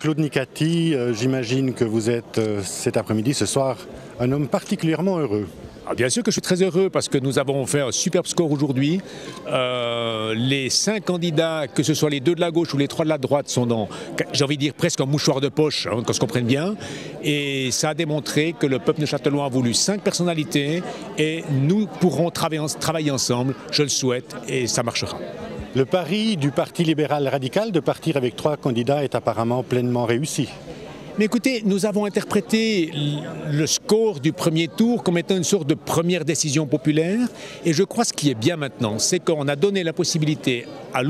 Claude Nicati, j'imagine que vous êtes cet après-midi, ce soir, un homme particulièrement heureux. Bien sûr que je suis très heureux parce que nous avons fait un superbe score aujourd'hui. Les 5 candidats, que ce soit les 2 de la gauche ou les 3 de la droite, sont dans, j'ai envie de dire, presque un mouchoir de poche, qu'on se comprenne bien. Et ça a démontré que le peuple neuchâtelois a voulu 5 personnalités et nous pourrons travailler ensemble, je le souhaite, et ça marchera. Le pari du Parti libéral radical de partir avec 3 candidats est apparemment pleinement réussi. Mais écoutez, nous avons interprété le score du premier tour comme étant une sorte de première décision populaire. Et je crois que ce qui est bien maintenant, c'est qu'on a donné la possibilité à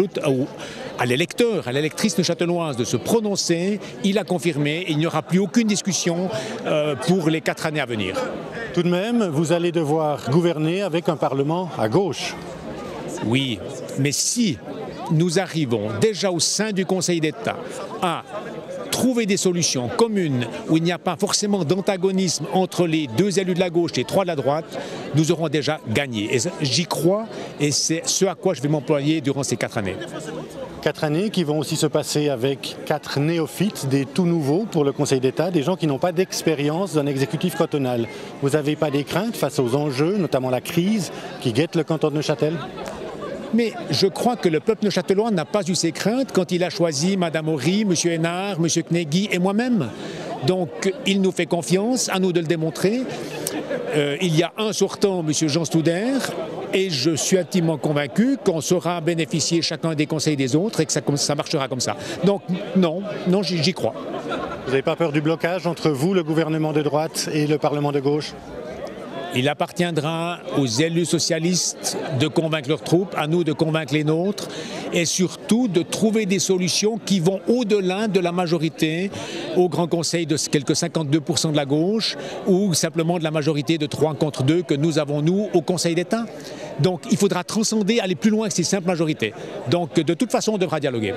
l'électeur, à l'électrice neuchâteloise de se prononcer. Il a confirmé et il n'y aura plus aucune discussion pour les 4 années à venir. Tout de même, vous allez devoir gouverner avec un Parlement à gauche. Oui, mais si nous arrivons déjà au sein du Conseil d'État à trouver des solutions communes où il n'y a pas forcément d'antagonisme entre les 2 élus de la gauche et 3 de la droite, nous aurons déjà gagné. Et j'y crois et c'est ce à quoi je vais m'employer durant ces 4 années. 4 années qui vont aussi se passer avec 4 néophytes, des tout nouveaux pour le Conseil d'État, des gens qui n'ont pas d'expérience d'un exécutif cantonal. Vous n'avez pas des craintes face aux enjeux, notamment la crise qui guette le canton de Neuchâtel ? Mais je crois que le peuple neuchâtelois n'a pas eu ses craintes quand il a choisi Mme Horry, M. Hénard, M. Knegui et moi-même. Donc il nous fait confiance, à nous de le démontrer. Il y a un sortant, M. Jean Stouder, et je suis intimement convaincu qu'on saura bénéficier chacun des conseils des autres et que ça marchera comme ça. Donc non, j'y crois. Vous n'avez pas peur du blocage entre vous, le gouvernement de droite, et le Parlement de gauche ? Il appartiendra aux élus socialistes de convaincre leurs troupes, à nous de convaincre les nôtres, et surtout de trouver des solutions qui vont au-delà de la majorité au Grand Conseil de quelques 52% de la gauche, ou simplement de la majorité de 3 contre 2 que nous avons, nous, au Conseil d'État. Donc il faudra transcender, aller plus loin que ces simples majorités. Donc de toute façon, on devra dialoguer.